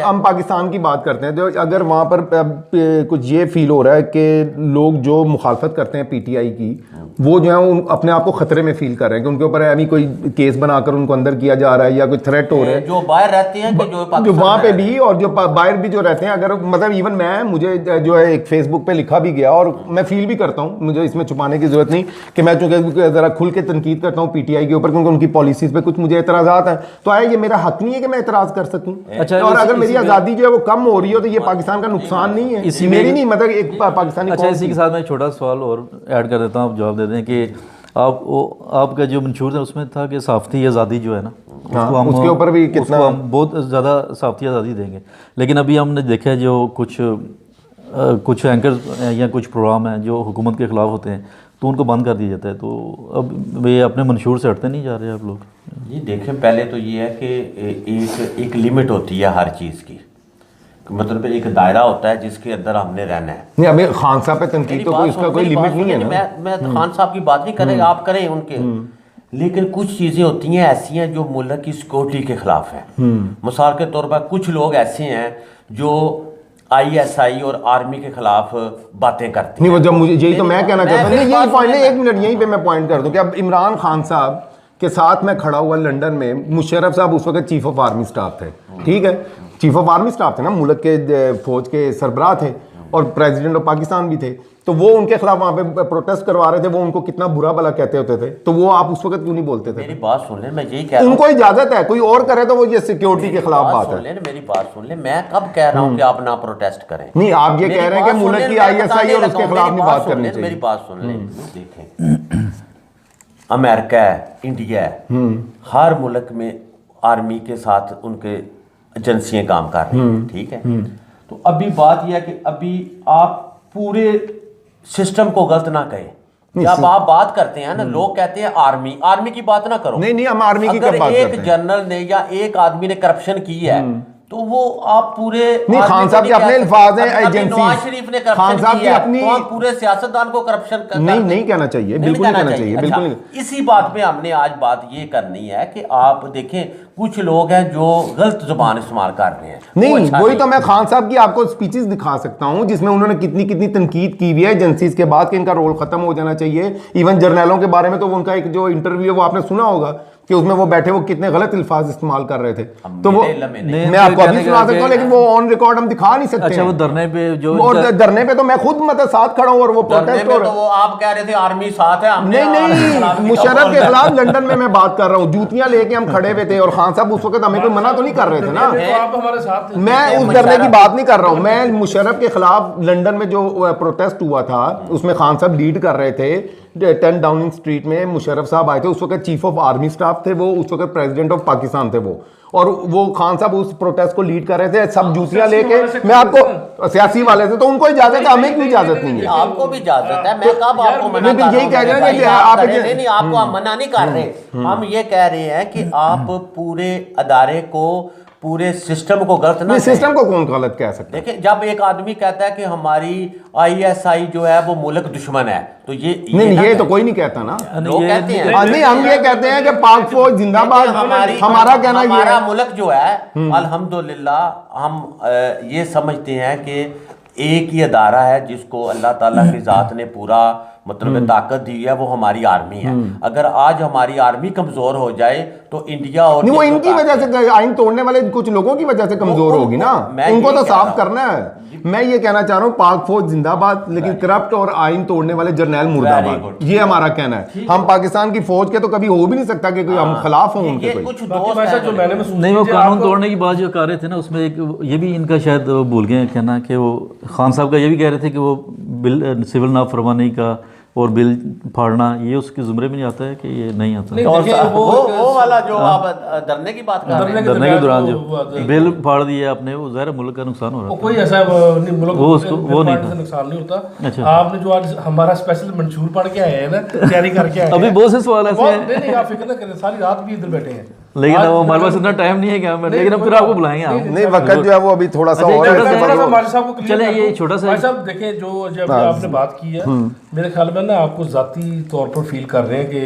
हम पाकिस्तान की बात करते हैं, जो अगर वहां पर कुछ ये फील हो रहा है कि लोग जो मुखालफत करते हैं PTI की, वो जो है अपने आप को खतरे में फील कर रहे हैं कि उनके ऊपर अभी कोई केस बनाकर उनको अंदर किया जा रहा है या कोई थ्रेट हो रहा है। जो बाहर रहते हैं कि जो वहां पे भी और जो बाहर भी जो रहते हैं, अगर मतलब इवन मुझे जो है एक फेसबुक पे लिखा भी गया और मैं फील भी करता हूं, मुझे इसमें छुपाने की जरूरत नहीं कि मैं चूंकि जरा खुल के तनकीद करता हूं PTI के ऊपर क्योंकि उनकी पॉलिसीज पे कुछ मुझे एतराजात हैं, तो आया ये मेरा हक नहीं है कि मैं एतराज कर सकूं। अच्छा, और अगर मेरी आज़ादी जो है वो कम हो रही हो तो ये पाकिस्तान का नुकसान नहीं है, मेरी नहीं, मतलब एक पाकिस्तानी। अच्छा, इसी के साथ मैं एक छोटा सवाल और ऐड कर देता हूँ, आप जवाब दे दें कि आपका जो मंशूर था उसमें था कि साफ़ती आज़ादी जो है ना, उसके ऊपर भी कितना हम बहुत ज़्यादा साफ़ती आज़ादी देंगे। लेकिन अभी हमने देखा है जो कुछ एंकर्स या कुछ प्रोग्राम हैं जो हुकूमत के ख़िलाफ़ होते हैं तो उनको बंद कर दिया जाता है। तो अब ये अपने मंशूर से हटते नहीं जा रहे आप लोग? ये देखें, पहले तो ये है कि एक लिमिट होती है हर चीज़ की। मतलब एक दायरा होता है जिसके अंदर हमने रहना है। नहीं, अभी खान साहब पे तनकीद मेरी तो बात कोई इसका सुन, कोई मेरी लिमिट बात नहीं है सुन, ना। मैं खान साहब की बात नहीं कर रहे, आप करें उनके, लेकिन कुछ चीज़ें होती हैं ऐसी हैं जो मुल्क की सिक्योरिटी के खिलाफ है। मिसाल के तौर पर कुछ लोग ऐसे हैं जो ISI और आर्मी के खिलाफ बातें करते नहीं, हैं। वो जब मुझे यही तो मैं कहना चाहता हूँ, मेरी नहीं बात यही पॉइंट, सुन नहीं ले। एक मिनट यहीं पे मैं पॉइंट कर दूं कि अब इमरान खान साहब के साथ मैं खड़ा हुआ लंदन में, मुशर्रफ साहब उस वक्त चीफ ऑफ आर्मी स्टाफ थे, ठीक है, चीफ ऑफ आर्मी स्टाफ थे ना, मुल्क के फौज के सरबराह थे और प्रेसिडेंट ऑफ पाकिस्तान भी थे, तो वो उनके खिलाफ वहां पे प्रोटेस्ट करवा रहे थे, वो उनको कितना बुरा भला कहते होते थे, तो वो आप उस वक्त क्यों नहीं बोलते थे? मेरी बात सुन ले, मैं यही कह रहा हूँ, उनको इजाजत है, कोई और करे तो वो ये सिक्योरिटी के खिलाफ बात सुन है। ले, मेरी बात सुन ले, मैं कब कह रहा हूँ कि आप ना प्रोटेस्ट करें? नहीं, आप ये मेरी कह रहे हैं बात कि सुन मुल्क ले, की मैं ISI बताने और उसके लगा हूं, खिलाफ मेरी नहीं बात बात सुन करनी ले, मेरी चाहिए। बात सुन ले, देखें अमेरिका है, इंडिया है, हर मुल्क में आर्मी के साथ उनके एजेंसियां काम कर रही हैं, ठीक है। तो अभी बात यह है कि अभी आप पूरे सिस्टम को गलत ना कहें। जब आप बात करते हैं ना, लोग कहते हैं आर्मी की बात ना करो। नहीं, हम आर्मी की कब बात अगर करते एक हैं? जनरल ने या एक आदमी ने करप्शन की है तो वो आप पूरे नहीं, आदमी खान को साहब के नहीं कह अपने सकते। अल्फाज हैं, अभी एजेंसी। नवाज शरीफ ने खान करप्शन साहब किया की है, अपनी- तो आप पूरे सियासतदान को करप्शन नहीं कहना चाहिए, बिल्कुल नहीं कहना चाहिए, बिल्कुल नहीं। इसी बात पे हमने आज बात ये करनी है कि आप देखें कुछ लोग हैं जो गलत जुबान इस्तेमाल कर रहे हैं। वो नहीं, अच्छा वही तो मैं खान साहब की आपको स्पीचेस दिखा सकता हूं जिसमें उन्होंने कितनी कितनी तनकीद की हुई है एजेंसीज के बाद कि इनका रोल खत्म हो जाना चाहिए। इवन जर्नैलों के बारे में तो उनका एक जो इंटरव्यू है वो आपने सुना होगा कि उसमें वो बैठे वो कितने गलत अल्फाज इस्तेमाल कर रहे थे, तो वो मैं आपको अभी सुना सकता हूँ, लेकिन वो ऑन रिकॉर्ड हम दिखा नहीं सकते। अच्छा, वो धरने पे जो और धरने पे तो मैं खुद मतलब साथ खड़ा हूँ और वो प्रोटेस्ट हो तो वो आप कह रहे थे आर्मी साथ है, हमने नहीं, मुशर्रफ के खिलाफ लंदन में मैं बात कर रहा हूँ, जूतियां लेके हम खड़े हुए थे और खान साहब उस वक्त हमें कोई मना तो नहीं कर रहे थे ना। तो आप हमारे साथ थे। मैं उस धरने की बात नहीं कर रहा हूँ, मैं मुशर्रफ के खिलाफ लंदन में जो प्रोटेस्ट हुआ था उसमें खान साहब लीड कर रहे थे। 10 डाउनिंग स्ट्रीट में मुशर्रफ साहब आए थे, उस वक्त चीफ ऑफ आर्मी स्टाफ थे वो, उस वक्त प्रेसिडेंट ऑफ पाकिस्तान थे वो, और वो खान साहब उस प्रोटेस्ट को लीड कर रहे थे, सब जूतियां लेके। मैं आपको सियासी वाले से तो उनको इजाजत है, हमें क्यों इजाजत नहीं है? आपको भी इजाजत है, मैं कब आपको मना नहीं, कर रहा यही हूं? कह रहे हैं भाई, कि आप आप करें, नहीं आपको हम मना नहीं कर रहे, हम ये कह रहे हैं कि आप पूरे अदारे को, पूरे सिस्टम को गलत ना कहें। सिस्टम को कौन गलत कह सकता है? देखिए, जब एक आदमी कहता है कि हमारी ISI जो है वो मुल्क दुश्मन है, तो ये नहीं, ना ये तो कहें। कोई नहीं कहता ना। लोग कहते हैं नहीं, हम ये कहते हैं कि पाक फौज जिंदाबाद, हमारा कहना ये हमारा है। मुल्क जो है अल्हम्दुलिल्लाह हम ये समझते हैं कि एक ही अदारा है जिसको अल्लाह ताला की ज़ात ने पूरा मतलब ताकत दी है, वो हमारी आर्मी है। अगर आज हमारी आर्मी कमजोर हो जाए तो इंडिया और नहीं, वो इनकी वजह से, आइन तोड़ने वाले कुछ लोगों की वजह से कमजोर होगी ना, उनको तो साफ करना है। मैं ये कहना चाह रहा हूँ पाक फौज जिंदाबाद, लेकिन करप्ट और आइन तोड़ने वाले जर्नैल मुर्दाबाद, ये हमारा कहना है। हम पाकिस्तान की फौज के तो कभी हो भी नहीं सकता कि कोई हम खिलाफ हों उनके। ये कोई कुछ बाकी दोस्त भाई साहब हैं जो मैंने महसूस नहीं, वो किया, कानून आपको- तोड़ने की बात जो कर रहे थे ना, उसमें एक ये भी इनका शायद वो भूल गए कहना कि वो खान साहब का ये भी कह रहे थे कि वो बिल सिविल नाफरमानी का और बिल फाड़ना ये उसके जुमरे में नहीं आता है कि ये नहीं आता? नहीं, और देखिए, वो वाला जो आप धरने की बात कर रहे हैं, धरने के दौरान जो वो- बिल फाड़ दिया आपने, वो ज़ाहिर है मुल्क का नुकसान हो रहा वो था। कोई ऐसा नहीं, मुल्क वो उसको- वो नहीं पार्टी था। से नुकसान नहीं होता। अच्छा। आपने जो आज हमारा स्पेशल मंशूर पढ़ के आए हैं ना, तैयारी करके आए अभी हैं। बहुत से सवाल ऐसे बहुत- हैं, नहीं, आप फिक्र ना करें, सारी रात भी इधर बैठे हैं। लेकिन आज अब हमारे पास बिल्कुल- इतना टाइम नहीं है कि हम, नहीं, लेकिन हम फिर कोई आपको बात बुलाएंगे हम। नहीं, वक्त जो है वो अभी थोड़ा सा अच्छा, और एक है। छोटा सा- थोड़ा सा हमारे साहब को clear चले, कर ये दूं। छोटा सा- भाई साहब देखें, जो जब आपने बात की है, मेरे ख्याल में ना आपको जाती तौर पर फील कर रहे हैं कि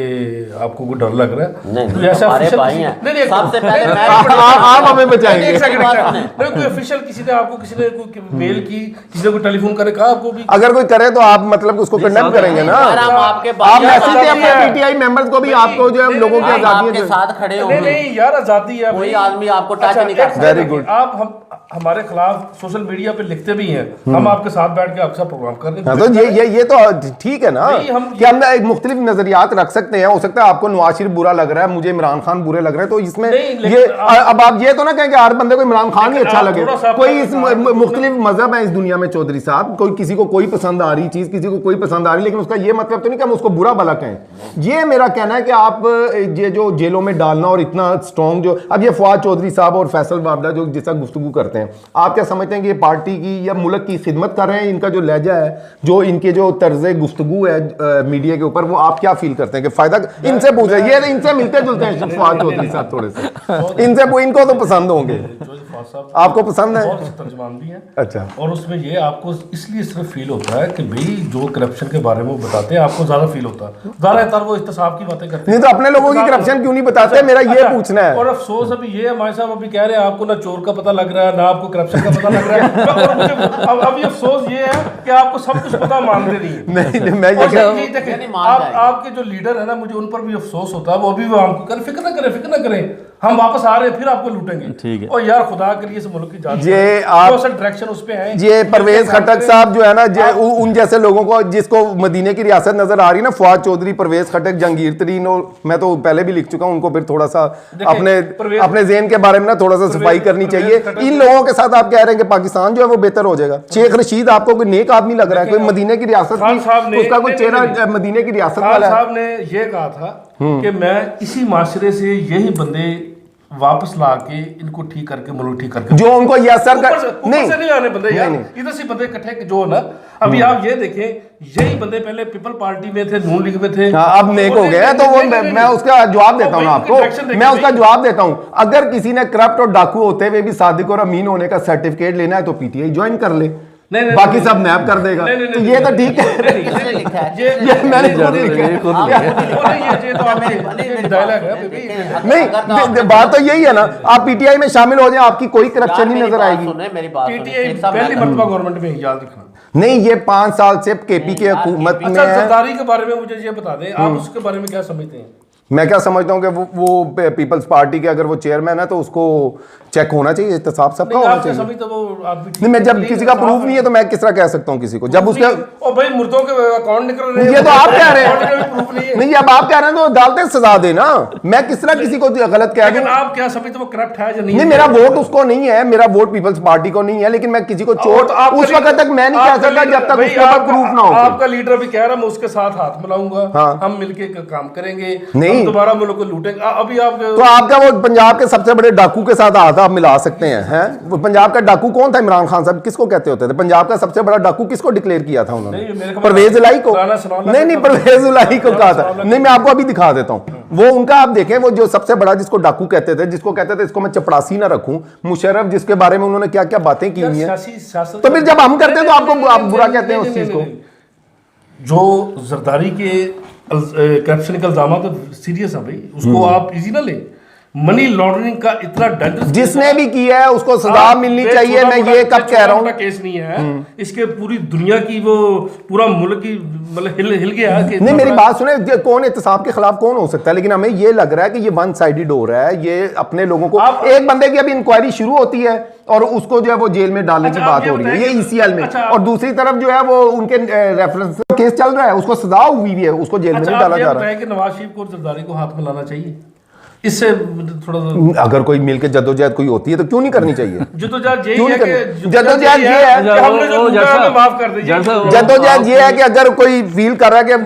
आपको कोई डर लग रहा है। नहीं, तो ऐसा हमारे official भाई किसी- हैं। नहीं, नहीं, सबसे नहीं, पहले नहीं, मैं- नहीं, आप हमें बचाएंगे। एक सेकंड, बात एक सुने। सेकंड। नहीं, कोई ऑफिशियल किसी ने आपको, किसी ने कोई मेल की, किसी ने कोई टेलीफोन करे, कहा आपको भी? अगर कोई करे तो आप मतलब उसको कंडेम करेंगे ना। यार, हम आपके आप बात- मैसेज दें अपने है। पीटीआई मेंबर्स को भी, आपको जो है नहीं, लोगों की नहीं, हम आजादी आपके है। साथ खड़े नहीं, होंगे, नहीं यार, आजादी है। कोई भाई। आदमी आपको टच अच्छा, नहीं कर एक सकता। Very good. आप हमारे खिलाफ सोशल मीडिया पे लिखते भी हैं, हम आपके साथ बैठ के आपके साथ प्रोग्राम कर रहे हाँ, हैं। तो ये तो ठीक है ना नहीं, हम कि हम एक मुख्तलिफ नजरियात रख सकते हैं। हो सकता है आपको नवाज शरीफ बुरा लग रहा है, मुझे इमरान खान बुरे लग रहे हैं, तो इसमें नहीं, लेकिन ये आप- अब आप ये तो ना कहें कि हर बंदे को इमरान खान ही लेकिन अच्छा आप लगे। थोड़ा सा कोई इस अपना- मुख्तलिफ मजहब है इस दुनिया में चौधरी साहब, कोई किसी को कोई पसंद आ रही चीज, किसी को कोई पसंद आ रही, लेकिन उसका ये मतलब तो नहीं कि हम उसको बुरा भला कहें। ये मेरा कहना है कि आप ये जो जेलों में डालना और इतना स्ट्रॉन्ग जो अब ये फवाद चौधरी साहब और फैसल वाबला जो जिसका गुफ्तगू करते हैं, आप क्या समझते हैं कि ये पार्टी की या मुल्क की खिदमत कर रहे हैं? इनका जो लहजा है, जो इनके जो तर्ज गुफ्तगू है मीडिया के ऊपर, वो आप क्या फील करते हैं कि फायदा इनसे पूछे? ये इनसे मिलते जुलते हैं फवाद चौधरी साहब थोड़े से, इनसे इनको तो पसंद होंगे, आपको पसंद है? बहुत तर्जमान भी है। अच्छा। और उसमें ये आपको इसलिए सिर्फ फील होता है कि भाई जो करप्शन के बारे में वो बताते हैं आपको ज्यादा फील होता है, ज्यादातर वो इत्तेसाब की बातें करते हैं। नहीं तो अपने लोगों की करप्शन क्यों नहीं बताते? मेरा ये पूछना है। और अफसोस अभी ये हमारे साहब अभी कह रहे हैं आपको ना चोर का पता लग रहा है ना आपको करप्शन का पता लग रहा है। और मुझे अभी अफसोस ये है कि आपको सब कुछ पता मानते नहीं है। नहीं मैं और ये ये देखें, आपके जो लीडर है ना, मुझे उन पर भी अफसोस होता है। वो अभी वो हमको कर फिक्र ना करें, हम वापस आ रहे हैं फिर आपको लूटेंगे। ठीक है। और यार खुदा के लिए इस मुल्क की जांच ये आप डायरेक्शन उस पे है। ये परवेज खटक साहब जो है ना, उन जैसे लोगों को जिसको मदीने की रियासत नजर आ रही है ना, फवाद चौधरी, परवेज खटक, जहांगीर तरीन, और मैं तो पहले भी लिख चुका हूं उनको, फिर थोड़ा सा अपने ज़हन के बारे में ना थोड़ा सा सफाई करनी चाहिए। इन लोगों के साथ आप कह रहे हैं कि पाकिस्तान जो है वो बेहतर हो जाएगा। शेख रशीद आपको कोई नेक आदमी लग रहा है? कोई मदीने की रियासत की उसका कोई चेहरा मदीने की रियासत वाला है? साहब ने ये कहा था कि मैं इसी माशरे से यही बंदे वापस ला के इनको ठीक करके मुल्क ठीक करके जो उनको यसर कर नहीं से नहीं आने बंदे यार, इधर से बंदे इकट्ठे जो ना, अभी आप ये देखें, यही बंदे पहले पीपल पार्टी में थे, नून लीग में थे, अब नेक हो गए। तो वो मैं उसका जवाब देता हूँ आपको, मैं उसका जवाब देता हूँ। अगर किसी ने करप्ट और डाकू होते हुए भी सादिक और अमीन होने का सर्टिफिकेट लेना है तो पीटीआई ज्वाइन कर ले, बाकी सब नैप कर देगा। तो ये तो ठीक है, ये मैंने खुद लिखा है। नहीं, बात तो यही है ना, आप पीटीआई में शामिल हो जाए, आपकी कोई करप्शन नहीं नजर आएगी। पीटीआई पहली मर्तबा गवर्नमेंट में, याद रखना। नहीं, ये 5 साल से केपी के हुकूमत में। जरदारी के बारे में मुझे ये बता दें, आप उसके बारे में क्या समझते हैं? मैं क्या समझता हूँ कि वो पीपल्स पार्टी के अगर वो चेयरमैन है तो उसको चेक होना चाहिए, एहतसाब सबका होना चाहिए। नहीं, मैं जब किसी का प्रूफ नहीं है तो मैं किस तरह कह सकता हूँ किसी को, जब उसके ओ भाई मुर्दों के अकाउंट निकल रहे हैं, ये तो आप कह रहे हैं। नहीं, अब आप कह रहे हैं तो अदालतें सजा देना। मैं किस तरह किसी को गलत कह दूं? आप क्या समझते हो वो करप्ट है या नहीं? मेरा वोट उसको नहीं है, मेरा वोट पीपल्स पार्टी को नहीं है, लेकिन मैं किसी को चोट उस वक्त तक मैं नहीं कह सकता जब तक उसके ऊपर प्रूफ ना हो। आपका लीडर भी कह रहा है मैं उसके साथ हाथ मिलाऊंगा, हम मिलके काम करेंगे, नहीं दोबारा मुल्क को लूटेंगे। अभी आप तो आपका वो पंजाब के सबसे बड़े डाकू के साथ हाथ आप मिला सकते हैं? वो पंजाब का डाकू कौन था? इमरान खान साहब किसको कहते होते थे? पंजाब का सबसे बड़ा डाकू किसको डिक्लेयर किया था उन्होंने? परवेज इलाही को। नहीं, परवेज इलाही को कहा था। नहीं, मैं आपको अभी दिखा देता हूँ वो उनका। आप देखें वो जो सबसे बड़ा जिसको डाकू कहते थे, जिसको कहते थे इसको मैं चपड़ासी ना रखूं, मुशर्रफ, जिसके बारे में उन्होंने क्या क्या बातें की हुई हैं। तो फिर जब हम करते हैं तो आपको आप बुरा कहते हैं उस चीज को। जो जरदारी के करप्शन का इल्जाम तो सीरियस है भाई, उसको आप इजी ना लें। मनी लॉन्ड्रिंग का इतना डेंजरस जिसने भी किया है उसको सजा मिलनी चाहिए। मैं ये कब कह रहा हूँ केस नहीं है, इसके पूरी दुनिया की वो पूरा मुल्क की मतलब हिल गया कि नहीं। मेरी बात सुने, कौन एहतसाब के खिलाफ कौन हो सकता है, लेकिन हमें ये लग रहा है कि ये वन साइडेड हो रहा है। ये अपने लोगों को एक बंदे की अभी इंक्वायरी शुरू होती है और उसको जो है वो जेल में डालने की बात हो रही है, ये ईसीएल में। और दूसरी तरफ जो है वो उनके रेफरेंस केस चल रहा है, उसको सजा हुई है, उसको जेल में नहीं डाला जा रहा है। नवाज शरीफ को जरदारी को हाथ मिलाना चाहिए, इससे थोड़ा सा अगर कोई मिलकर जद्दोजहद कोई होती है तो क्यों नहीं करनी चाहिए? जद्दोजहद ये है कि जद्दोजहद ये है कि हमने जो लूटा माफ कर दीजिए। जद्दोजहद ये है कि अगर कोई फील कर रहा है कि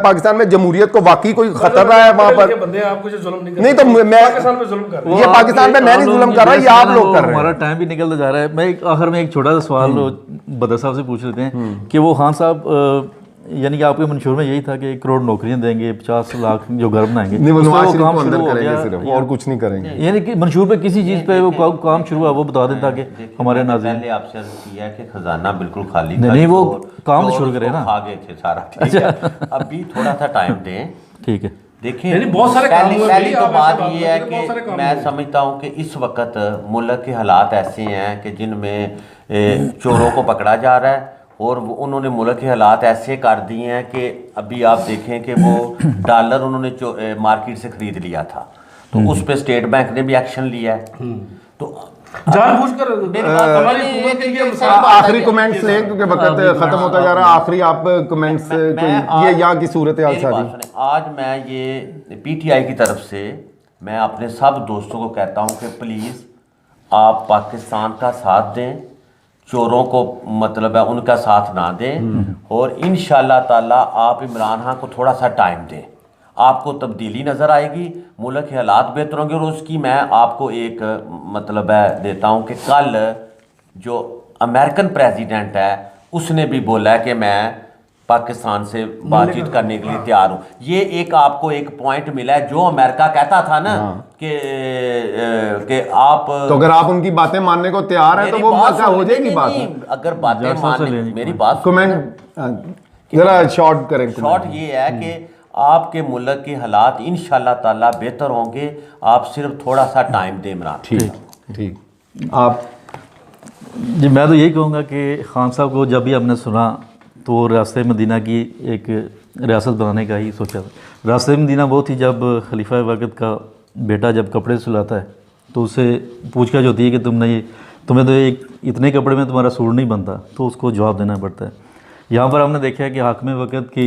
पाकिस्तान में जमहूरियत को वाकई कोई खतरा है वहां पर, बंदे आपको जो जुल्म नहीं तो मैं पाकिस्तान पे जुल्म कर रहा हूं। ये पाकिस्तान पे मैं नहीं जुल्म कर रहा, ये आप लोग कर रहे हैं। हमारा टाइम भी निकलता जा रहा है। मैं आखिर में एक छोटा सा सवाल बदर साहब से पूछ लेते हैं कि वो खान साहब, यानी कि आपके मंशूर में यही था कि 1 करोड़ नौकरियां देंगे, 50 लाख जो घर बनाएंगे, नहीं, वो नवाज शरीफ काम को अंदर शुरू हो करेंगे गया सिर्फ, और कुछ नहीं करेंगे। यानी कि मंशूर पे किसी चीज पे वो काम शुरू हुआ वो बता दें ताकि हमारे नाज़रीन। पहले आपसे अर्ज किया कि खजाना बिल्कुल खाली नहीं, था, नहीं, वो चोर- काम चोर शुरू करे उसको ना। खा गए थे सारा, ठीक है। अभी थोड़ा सा टाइम दें, ठीक है। देखिए बहुत सारे काम हुए पहली भाई, तो आप बात ऐसे ये है बात बहुत सारे कि काम मैं हुए। समझता हूँ कि इस वक्त मुल्क के हालात ऐसे हैं कि जिनमें चोरों को पकड़ा जा रहा है, और उन्होंने मुल्क के हालात ऐसे कर दिए हैं कि अभी आप देखें कि वो डॉलर उन्होंने मार्केट से खरीद लिया था, तो उस पर स्टेट बैंक ने भी एक्शन लिया है। तो जानबूझकर हमारी हुकूमत के लिए आखिरी कमेंट्स लें क्योंकि वक्त खत्म होता जा रहा है। आखिरी आप कमेंट्स, ये यहाँ की सूरत हाल सारी। आज मैं ये पीटीआई की तरफ से मैं अपने सब दोस्तों को कहता हूँ कि प्लीज़ आप पाकिस्तान का साथ दें, चोरों को मतलब है उनका साथ ना दें, और इंशाल्लाह ताला आप इमरान खान को थोड़ा सा टाइम दें। आपको तब्दीली नज़र आएगी, मुल्क के हालात बेहतर होंगे। और उसकी मैं आपको एक मतलब है देता हूँ कि कल जो अमेरिकन प्रेसिडेंट है उसने भी बोला है कि मैं पाकिस्तान से बातचीत करने के लिए तैयार हूँ। ये एक आपको एक पॉइंट मिला है। जो अमेरिका कहता था ना कि आप तो अगर आप उनकी बातें मानने को तैयार हैं तो वो मौका हो जाएगी बात। अगर बातें मानने, मेरी बात कमेंट जरा शॉर्ट करें। शॉर्ट ये है कि आपके मुल्क के हालात इंशाल्लाह ताला बेहतर होंगे, आप सिर्फ थोड़ा सा टाइम दें इमरान। ठीक आप जी, मैं तो यही कहूँगा कि खान साहब को जब भी हमने सुना तो रास्ते मदीना की एक रियासत बनाने का ही सोचा था। रास्ते मदीना वो थी जब खलीफा वक़्त का बेटा जब कपड़े सिलाता है तो उससे पूछताछ होती है कि तुम्हें तो एक इतने कपड़े में तुम्हारा सूट नहीं बनता, तो उसको जवाब देना पड़ता है। यहाँ पर हमने देखा है कि हाकिम वक़्त की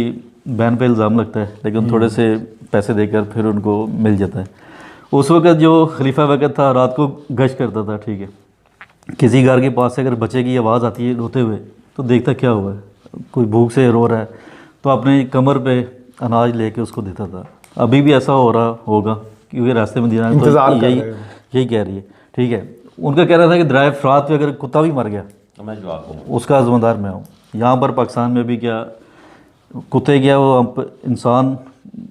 बैन पे इल्ज़ाम लगता है, लेकिन थोड़े से पैसे देकर फिर उनको मिल जाता है। उस वक़्त जो खलीफा वक़्त था रात को गश्त करता था, ठीक है, किसी घर के पास से अगर बच्चे की आवाज़ आती है रोते हुए तो देखता क्या हुआ है, कोई भूख से रो रहा है, तो अपने कमर पे अनाज लेके उसको देता था। अभी भी ऐसा हो रहा होगा क्योंकि रास्ते में देना इंतज़ार कर रहे हैं। यही कह रही है, ठीक है। उनका कहना था कि दराए फ़रात पे अगर कुत्ता भी मर गया तो मैं जवाब दूँ, उसका ज़िम्मेदार मैं हूँ। यहाँ पर पाकिस्तान में भी क्या कुत्ते क्या वो इंसान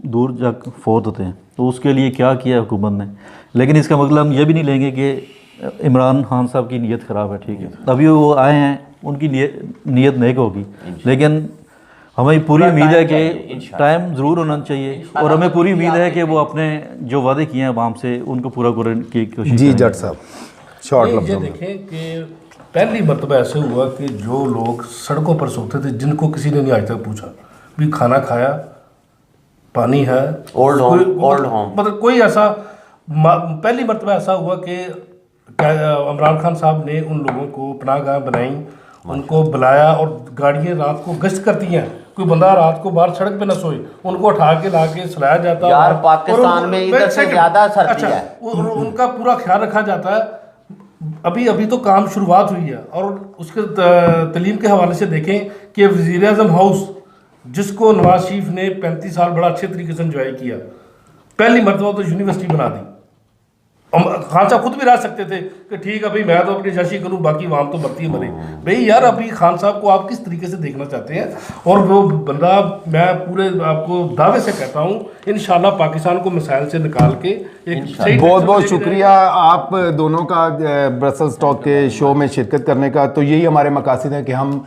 दूर जाकर फोत होते हैं, तो उसके लिए क्या किया हुकूमत ने। लेकिन इसका मतलब हम ये भी नहीं लेंगे कि इमरान खान साहब की नीयत ख़राब है, ठीक है। अभी वो आए हैं, उनकी नीयत नेक होगी, लेकिन हमें पूरी उम्मीद है कि टाइम ज़रूर होना चाहिए और हमें पूरी उम्मीद है कि वो अपने जो वादे किए हैं आवाम से उनको पूरा करने की कोशिश जी जट साहब शॉर्ट ये लफ्ज़ों में। देखें कि पहली मरतबा ऐसे हुआ कि जो लोग सड़कों पर सोते थे जिनको किसी ने नहीं आज तक पूछा भी खाना खाया, पानी है, ओल्ड होम, मतलब कोई ऐसा पहली मरतबा ऐसा हुआ कि इमरान खान साहब ने उन लोगों को पनाहगाह बनाई, उनको बुलाया और गाड़ियाँ रात को गश्त करती हैं। कोई बंदा रात को बाहर सड़क पे न सोए, उनको उठा के ला के सुलाया जाता है। यार पाकिस्तान में इधर से ज़्यादा सर्दी है, उनका पूरा ख्याल रखा जाता है। अभी तो काम शुरुआत हुई है और उसके तलीम के हवाले से देखें कि वज़ीर आज़म हाउस जिसको नवाज शरीफ ने 35 साल बड़ा अच्छे तरीके से इंजॉय किया, पहली मरतबा तो यूनिवर्सिटी बना दी। खान साहब खुद भी रह सकते थे कि ठीक है भाई मैं तो अपनी जाशी करूं, बाकी वाम तो मरती है मरे। भाई यार अभी खान साहब को आप किस तरीके से देखना चाहते हैं? और वो बंदा मैं पूरे आपको दावे से कहता हूं इंशाल्लाह पाकिस्तान को मिसाइल से निकाल के एक सही बहुत बहुत शुक्रिया आप दोनों का ब्रसल्स टॉक के शो में शिरकत करने का। तो यही हमारे मकासद हैं कि हम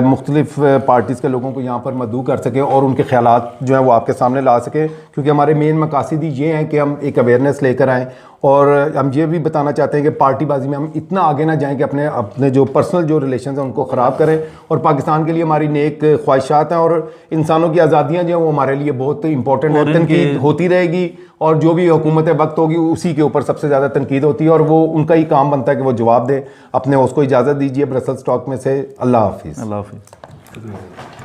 मुख्तलिफ पार्टीज़ के लोगों को यहाँ पर मदऊ कर सकें और उनके ख्यालात जो हैं वो आपके सामने ला सकें, क्योंकि हमारे मेन मकासद ही ये हैं कि हम एक अवेयरनेस लेकर आएँ। और हम ये भी बताना चाहते हैं कि पार्टीबाजी में हम इतना आगे ना जाएं कि अपने जो पर्सनल जो रिलेशन हैं उनको ख़राब करें। और पाकिस्तान के लिए हमारी नेक ख्वाहिशात हैं और इंसानों की आज़ादियाँ जो हैं वो हमारे लिए बहुत इंपॉर्टेंट है। तनकीद होती रहेगी और जो भी हुकूमत वक्त होगी उसी के ऊपर सबसे ज़्यादा तनकीद होती है और वो उनका ही काम बनता है कि वो जवाब दे। अपने उसको इजाज़त दीजिए ब्रसल्स टॉक में से। अल्लाह हाफिज़। अल्लाह हाफिज़।